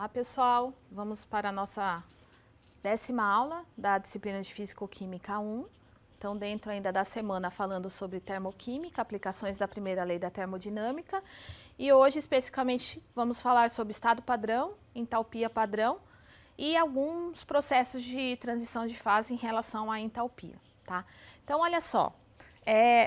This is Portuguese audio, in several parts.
Olá, pessoal. Vamos para a nossa 10ª aula da disciplina de Físico-Química 1. Então, dentro ainda da semana, falando sobre termoquímica, aplicações da primeira lei da termodinâmica. E hoje, especificamente, vamos falar sobre estado padrão, entalpia padrão e alguns processos de transição de fase em relação à entalpia, tá? Então, olha só,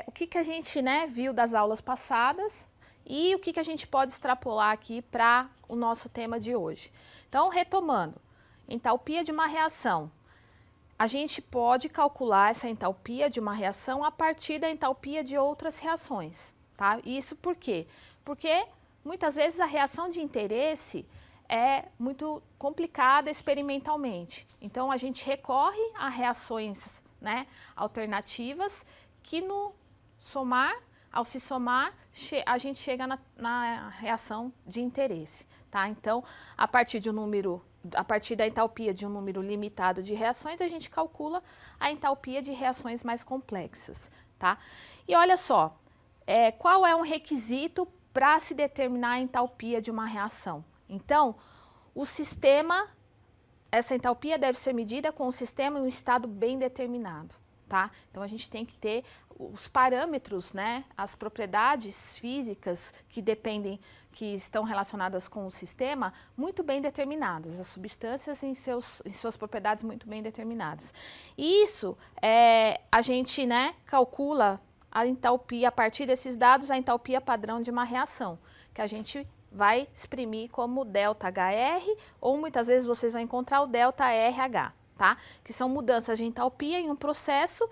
o que a gente viu das aulas passadas e o que a gente pode extrapolar aqui para o nosso tema de hoje. Então, retomando, entalpia de uma reação. A gente pode calcular essa entalpia de uma reação a partir da entalpia de outras reações, tá? Isso por quê? Porque muitas vezes a reação de interesse é muito complicada experimentalmente. Então, a gente recorre a reações alternativas que ao se somar, a gente chega na reação de interesse, tá? Então, a partir da entalpia de um número limitado de reações, a gente calcula a entalpia de reações mais complexas, tá? E olha só, qual é um requisito para se determinar a entalpia de uma reação? Então, essa entalpia deve ser medida com o sistema em um estado bem determinado, tá? Então, a gente tem que ter os parâmetros, as propriedades físicas que estão relacionadas com o sistema, muito bem determinadas, as substâncias em suas propriedades muito bem determinadas. E isso, a gente calcula a entalpia, a partir desses dados, a entalpia padrão de uma reação, que a gente vai exprimir como ΔHR, ou muitas vezes vocês vão encontrar o ΔRH, tá? Que são mudanças de entalpia em um processo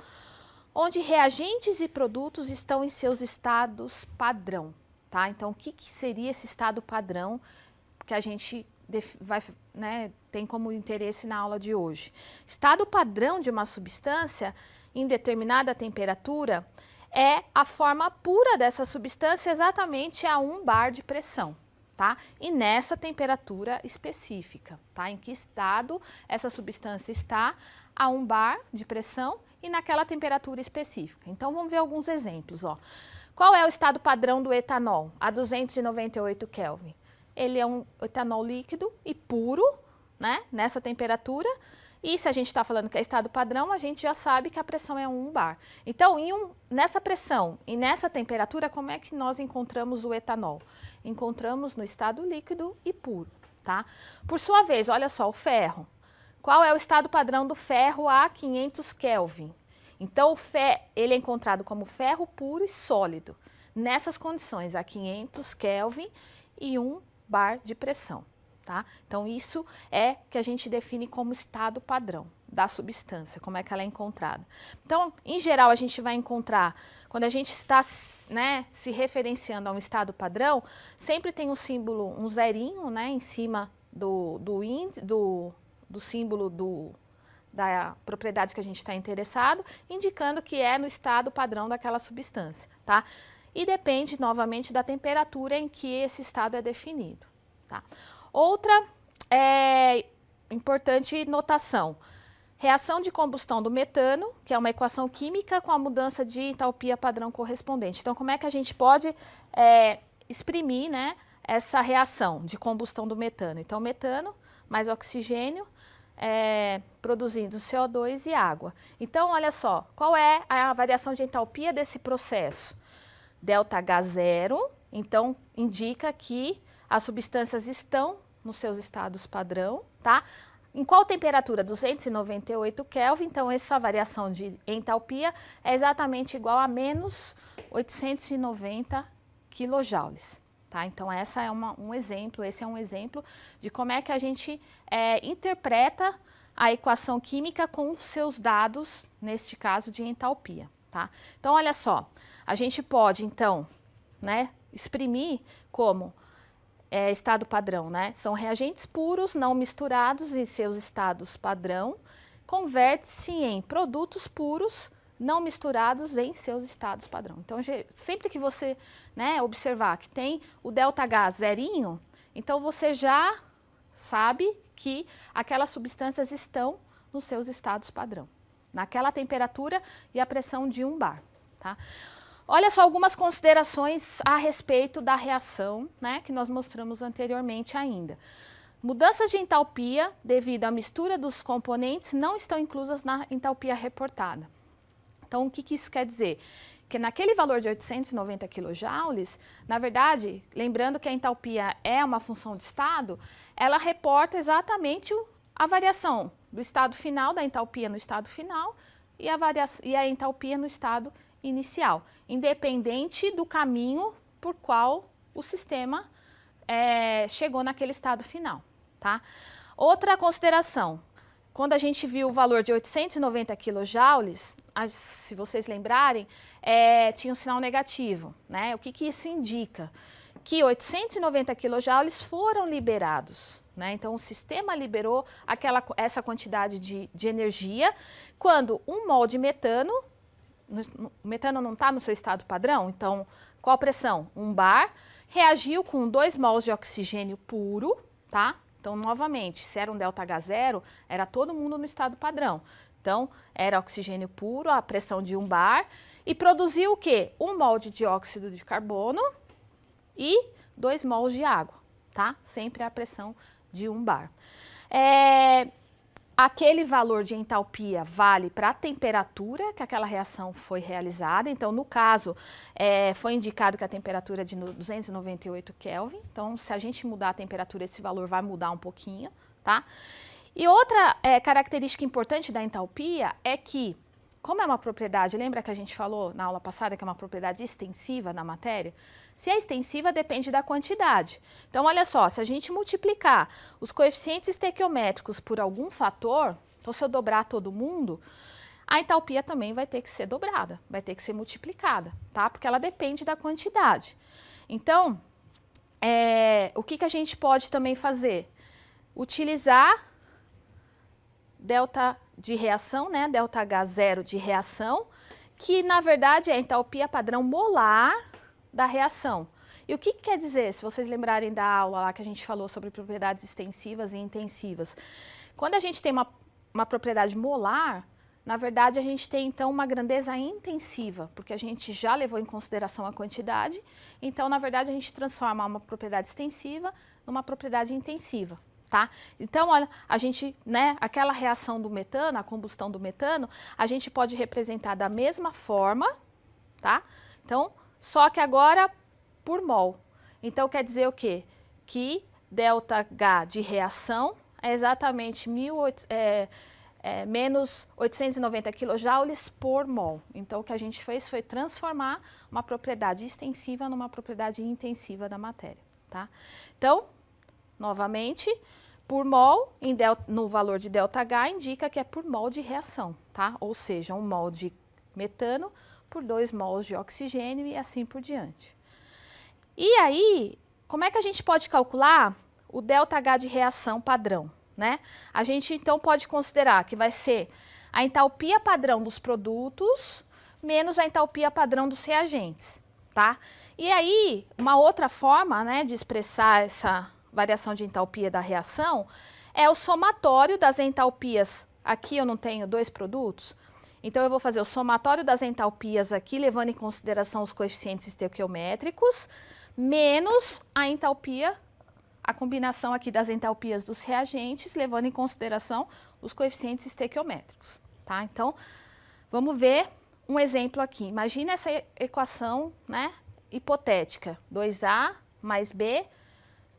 onde reagentes e produtos estão em seus estados padrão, tá? Então, o que seria esse estado padrão que a gente tem como interesse na aula de hoje? Estado padrão de uma substância em determinada temperatura é a forma pura dessa substância exatamente a 1 bar de pressão, tá? E nessa temperatura específica, tá? Em que estado essa substância está a 1 bar de pressão e naquela temperatura específica. Então, vamos ver alguns exemplos, ó. Qual é o estado padrão do etanol a 298 Kelvin? Ele é um etanol líquido e puro, nessa temperatura. E se a gente está falando que é estado padrão, a gente já sabe que a pressão é 1 bar. Então, nessa pressão e nessa temperatura, como é que nós encontramos o etanol? Encontramos no estado líquido e puro, tá? Por sua vez, olha só, o ferro. Qual é o estado padrão do ferro a 500 Kelvin? Então, ele é encontrado como ferro puro e sólido, nessas condições, a 500 Kelvin e 1 bar de pressão, tá? Então, isso é que a gente define como estado padrão da substância, como é que ela é encontrada. Então, em geral, a gente vai encontrar, quando a gente está se referenciando a um estado padrão, sempre tem um símbolo, um zerinho, em cima do símbolo da propriedade que a gente está interessado, indicando que é no estado padrão daquela substância, tá? E depende, novamente, da temperatura em que esse estado é definido, tá? Outra importante notação, reação de combustão do metano, que é uma equação química com a mudança de entalpia padrão correspondente. Então, como é que a gente pode exprimir, essa reação de combustão do metano? Então, metano mais oxigênio, produzindo CO2 e água. Então, olha só, qual é a variação de entalpia desse processo? ΔH0, então, indica que as substâncias estão nos seus estados padrão, tá? Em qual temperatura? 298 Kelvin, então essa variação de entalpia é exatamente igual a menos 890 quilojoules. Tá? Então, esse é um exemplo de como é que a gente interpreta a equação química com os seus dados, neste caso, de entalpia. Tá? Então, olha só, a gente pode, então, exprimir como estado padrão, são reagentes puros, não misturados em seus estados padrão, converte-se em produtos puros, não misturados em seus estados padrão. Então, sempre que você observar que tem o ΔH zerinho, então você já sabe que aquelas substâncias estão nos seus estados padrão, naquela temperatura e a pressão de 1 bar. Tá? Olha só algumas considerações a respeito da reação, que nós mostramos anteriormente ainda. Mudanças de entalpia devido à mistura dos componentes não estão inclusas na entalpia reportada. Então, o que isso quer dizer? Que naquele valor de 890 kJ, na verdade, lembrando que a entalpia é uma função de estado, ela reporta exatamente a variação do estado final, da entalpia no estado final, e a entalpia no estado inicial, independente do caminho por qual o sistema chegou naquele estado final, tá? Outra consideração, quando a gente viu o valor de 890 kJ, se vocês lembrarem, tinha um sinal negativo, né? O que isso indica? Que 890 kJ foram liberados, né? Então, o sistema liberou essa quantidade de energia quando um mol de metano, o metano não está no seu estado padrão, então, qual a pressão? 1 bar, reagiu com 2 mols de oxigênio puro, tá? Então, novamente, se era um ΔH0, era todo mundo no estado padrão. Então, era oxigênio puro, a pressão de 1 bar, e produziu o quê? 1 mol de dióxido de carbono e 2 mols de água, tá? Sempre a pressão de 1 bar. Aquele valor de entalpia vale para a temperatura que aquela reação foi realizada. Então, no caso, foi indicado que a temperatura é de 298 Kelvin. Então, se a gente mudar a temperatura, esse valor vai mudar um pouquinho, tá? E outra característica importante da entalpia é que, como é uma propriedade, lembra que a gente falou na aula passada que é uma propriedade extensiva na matéria? Se é extensiva, depende da quantidade. Então, olha só, se a gente multiplicar os coeficientes estequiométricos por algum fator, então se eu dobrar todo mundo, a entalpia também vai ter que ser dobrada, vai ter que ser multiplicada, tá? Porque ela depende da quantidade. Então, o que a gente pode também fazer? Utilizar delta de reação, né? ΔH0 de reação, que na verdade é a entalpia padrão molar da reação. E o que quer dizer, se vocês lembrarem da aula lá que a gente falou sobre propriedades extensivas e intensivas? Quando a gente tem uma propriedade molar, na verdade a gente tem então uma grandeza intensiva, porque a gente já levou em consideração a quantidade, então na verdade a gente transforma uma propriedade extensiva numa propriedade intensiva. Tá? Então, olha, a gente, né, aquela reação do metano, a combustão do metano, a gente pode representar da mesma forma, tá? Então, só que agora por mol. Então, quer dizer o quê? Que ΔH de reação é exatamente menos 890 kJ por mol. Então, o que a gente fez foi transformar uma propriedade extensiva numa propriedade intensiva da matéria, tá? Então, novamente, por mol, no valor de ΔH, indica que é por mol de reação, tá? Ou seja, 1 mol de metano por 2 mols de oxigênio e assim por diante. E aí, como é que a gente pode calcular o ΔH de reação padrão, né? A gente, então, pode considerar que vai ser a entalpia padrão dos produtos menos a entalpia padrão dos reagentes, tá? E aí, uma outra forma, né, de expressar essa variação de entalpia da reação é o somatório das entalpias. Aqui eu não tenho 2 produtos, então eu vou fazer o somatório das entalpias aqui, levando em consideração os coeficientes estequiométricos, menos a entalpia, a combinação aqui das entalpias dos reagentes, levando em consideração os coeficientes estequiométricos, tá? Então, vamos ver um exemplo aqui. Imagina essa equação, né, hipotética, 2A mais B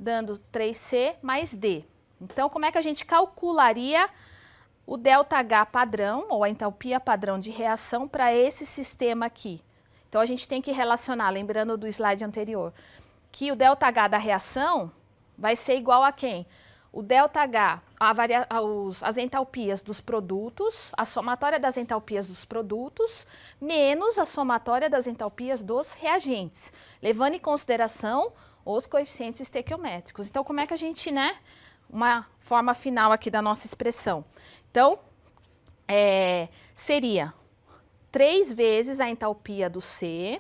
dando 3C mais D. Então, como é que a gente calcularia o ΔH padrão, ou a entalpia padrão de reação para esse sistema aqui? Então, a gente tem que relacionar, lembrando do slide anterior, que o ΔH da reação vai ser igual a quem? O ΔH, as entalpias dos produtos, a somatória das entalpias dos produtos, menos a somatória das entalpias dos reagentes, levando em consideração os coeficientes estequiométricos. Então, como é que a gente, né, uma forma final aqui da nossa expressão? Então, seria 3 vezes a entalpia do C,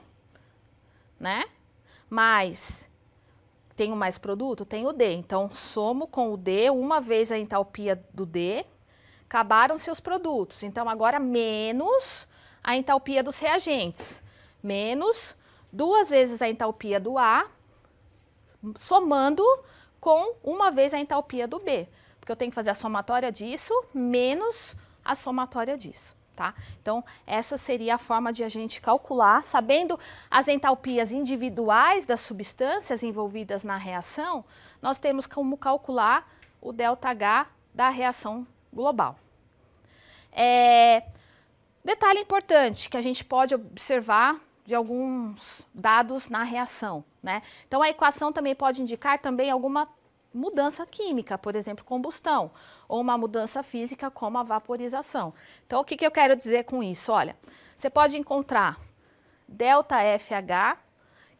né, mais, tenho mais produto? Tenho o D. Então, somo com o D, 1 vez a entalpia do D, acabaram-se os produtos. Então, agora menos a entalpia dos reagentes, menos 2 vezes a entalpia do A, somando com uma vez a entalpia do B, porque eu tenho que fazer a somatória disso menos a somatória disso. Tá? Então, essa seria a forma de a gente calcular, sabendo as entalpias individuais das substâncias envolvidas na reação, nós temos como calcular o ΔH da reação global. Detalhe importante que a gente pode observar de alguns dados na reação, né? Então, a equação também pode indicar também alguma mudança química, por exemplo, combustão, ou uma mudança física como a vaporização. Então, o que eu quero dizer com isso? Olha, você pode encontrar ΔFH,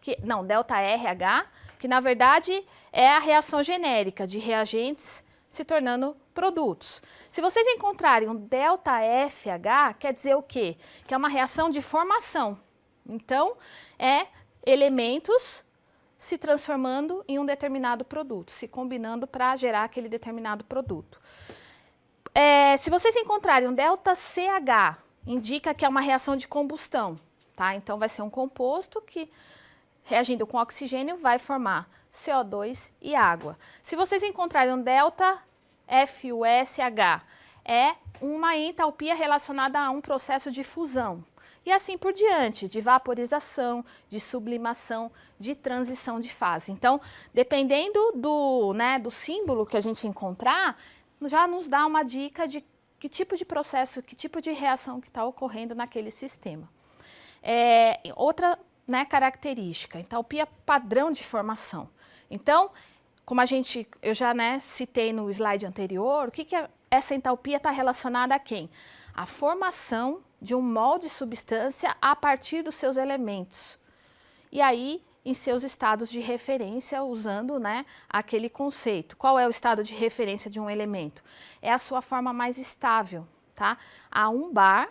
ΔRH, que na verdade é a reação genérica de reagentes se tornando produtos. Se vocês encontrarem um ΔFH, quer dizer o quê? Que é uma reação de formação. Então, é elementos se transformando em um determinado produto, se combinando para gerar aquele determinado produto. Se vocês encontrarem um ΔCH, indica que é uma reação de combustão, tá? Então, vai ser um composto que, reagindo com oxigênio, vai formar CO2 e água. Se vocês encontrarem um ΔFUSH, é uma entalpia relacionada a um processo de fusão. E assim por diante, de vaporização, de sublimação, de transição de fase. Então, dependendo do símbolo que a gente encontrar, já nos dá uma dica de que tipo de processo, que tipo de reação que está ocorrendo naquele sistema. Outra característica, entalpia padrão de formação. Então, como eu já citei no slide anterior, o que essa entalpia está relacionada a quem? A formação de um molde de substância a partir dos seus elementos. E aí, em seus estados de referência, usando aquele conceito. Qual é o estado de referência de um elemento? É a sua forma mais estável, tá? A 1 bar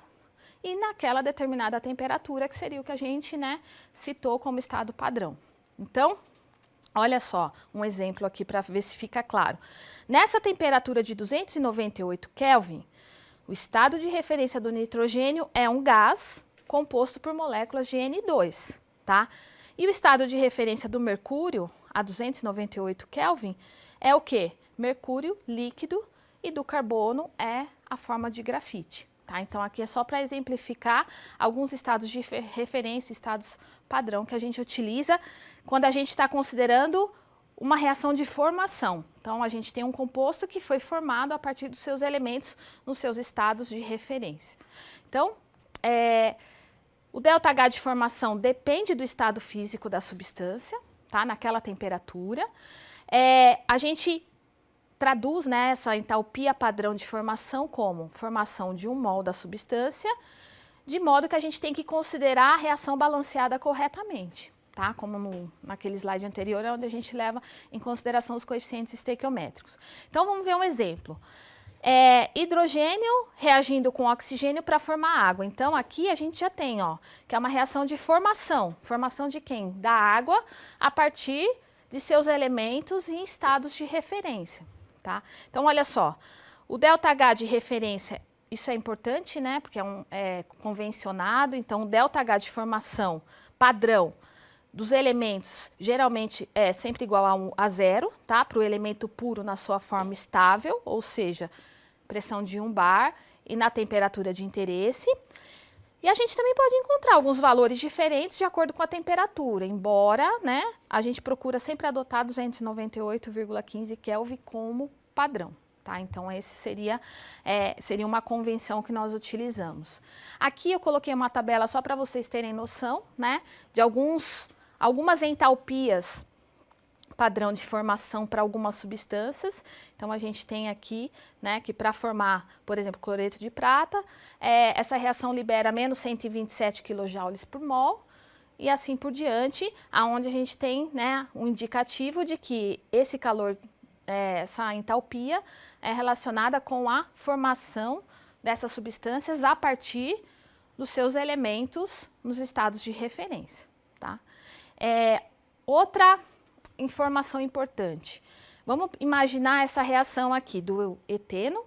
e naquela determinada temperatura, que seria o que a gente citou como estado padrão. Então, olha só um exemplo aqui para ver se fica claro. Nessa temperatura de 298 Kelvin, o estado de referência do nitrogênio é um gás composto por moléculas de N2, tá? E o estado de referência do mercúrio, a 298 Kelvin, é o quê? Mercúrio líquido, e do carbono é a forma de grafite, tá? Então, aqui é só para exemplificar alguns estados de referência, estados padrão que a gente utiliza quando a gente está considerando uma reação de formação. Então, a gente tem um composto que foi formado a partir dos seus elementos nos seus estados de referência. Então, o ΔH de formação depende do estado físico da substância, tá? Naquela temperatura. A gente traduz essa entalpia padrão de formação como formação de um mol da substância, de modo que a gente tem que considerar a reação balanceada corretamente. Tá? Como naquele slide anterior, onde a gente leva em consideração os coeficientes estequiométricos. Então, vamos ver um exemplo. Hidrogênio reagindo com oxigênio para formar água. Então, aqui a gente já tem, que é uma reação de formação. Formação de quem? Da água a partir de seus elementos em estados de referência. Tá? Então, olha só, o ΔH de referência, isso é importante, porque é convencionado. Então, o ΔH de formação padrão dos elementos, geralmente é sempre igual a 0, tá? Para o elemento puro na sua forma estável, ou seja, pressão de 1 bar e na temperatura de interesse. E a gente também pode encontrar alguns valores diferentes de acordo com a temperatura, embora a gente procura sempre adotar 298,15 Kelvin como padrão. Tá? Então, esse seria uma convenção que nós utilizamos. Aqui eu coloquei uma tabela só para vocês terem noção de algumas entalpias padrão de formação para algumas substâncias. Então, a gente tem aqui que para formar, por exemplo, cloreto de prata, essa reação libera menos 127 kJ por mol, e assim por diante, aonde a gente tem um indicativo de que esse calor, essa entalpia, é relacionada com a formação dessas substâncias a partir dos seus elementos nos estados de referência. Tá? Outra informação importante. Vamos imaginar essa reação aqui do eteno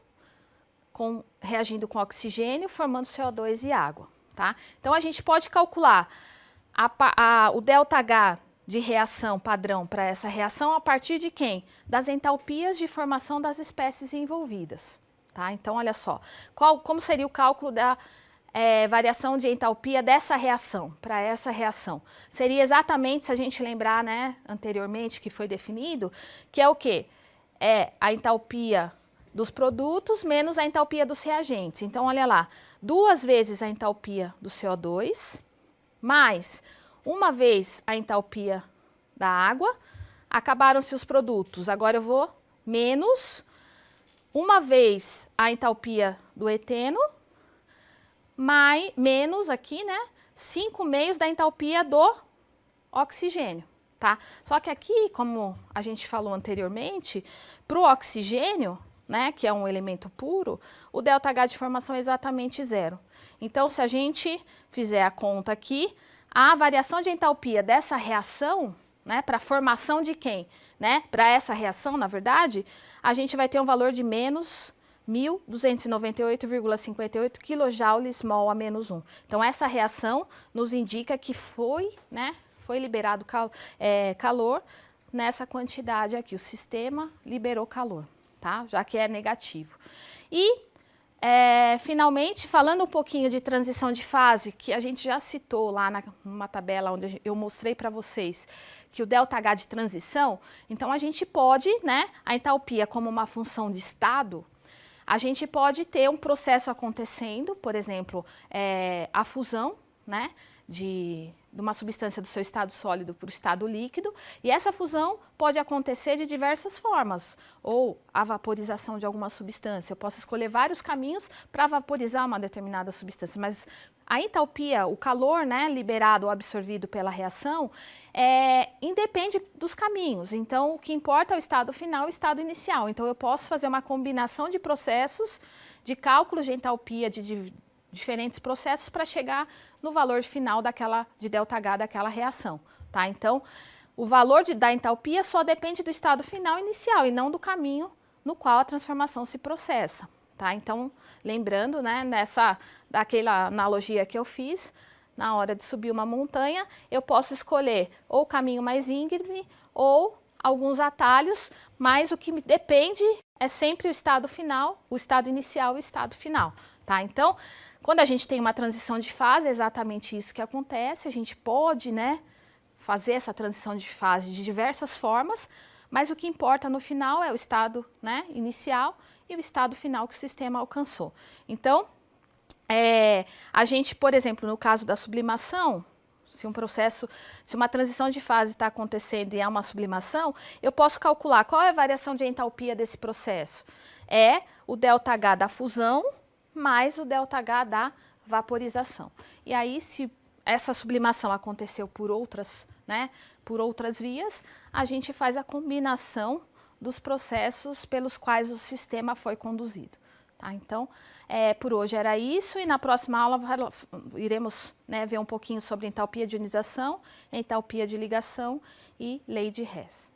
reagindo com oxigênio, formando CO2 e água. Tá? Então, a gente pode calcular o ΔH de reação padrão para essa reação a partir de quem? Das entalpias de formação das espécies envolvidas. Tá? Então, olha só, como seria o cálculo da variação de entalpia dessa reação, para essa reação? Seria exatamente, se a gente lembrar, né, anteriormente que foi definido, que é o quê? É a entalpia dos produtos menos a entalpia dos reagentes. Então, olha lá, 2 vezes a entalpia do CO2, mais 1 vez a entalpia da água, acabaram-se os produtos. Agora eu vou menos 1 vez a entalpia do eteno, menos aqui, né, 5/2 da entalpia do oxigênio, tá? Só que aqui, como a gente falou anteriormente, para o oxigênio, né, que é um elemento puro, o ΔH de formação é exatamente 0. Então, se a gente fizer a conta aqui, a variação de entalpia dessa reação, né, para a formação de quem? Né, para essa reação, na verdade, a gente vai ter um valor de menos 1.298,58 kJ/mol a menos 1. Então, essa reação nos indica que foi liberado calor nessa quantidade aqui. O sistema liberou calor, tá? Já que é negativo. E, finalmente, falando um pouquinho de transição de fase, que a gente já citou lá numa tabela onde eu mostrei para vocês que o ΔH de transição, então a gente pode, né, a entalpia como uma função de estado, a gente pode ter um processo acontecendo, por exemplo, a fusão, né, de uma substância do seu estado sólido para o estado líquido, e essa fusão pode acontecer de diversas formas, ou a vaporização de alguma substância. Eu posso escolher vários caminhos para vaporizar uma determinada substância, mas a entalpia, o calor, né, liberado ou absorvido pela reação, independe dos caminhos. Então, o que importa é o estado final e o estado inicial. Então, eu posso fazer uma combinação de processos, de cálculos de entalpia de diferentes processos para chegar no valor final de ΔH daquela reação, tá? Então, o valor da entalpia só depende do estado final inicial e não do caminho no qual a transformação se processa, tá? Então, lembrando, né, daquela analogia que eu fiz, na hora de subir uma montanha, eu posso escolher ou o caminho mais íngreme ou alguns atalhos, mas o que depende é sempre o estado final, o estado inicial e o estado final, tá? Então, quando a gente tem uma transição de fase, é exatamente isso que acontece. A gente pode, né, fazer essa transição de fase de diversas formas, mas o que importa no final é o estado, né, inicial e o estado final que o sistema alcançou. Então, a gente, por exemplo, no caso da sublimação, se uma transição de fase está acontecendo e há uma sublimação, eu posso calcular qual é a variação de entalpia desse processo. É o ΔH da fusão mais o ΔH da vaporização. E aí, se essa sublimação aconteceu por outras vias, a gente faz a combinação dos processos pelos quais o sistema foi conduzido. Tá? Então, por hoje era isso, e na próxima aula iremos, né, ver um pouquinho sobre entalpia de ionização, entalpia de ligação e lei de Hess.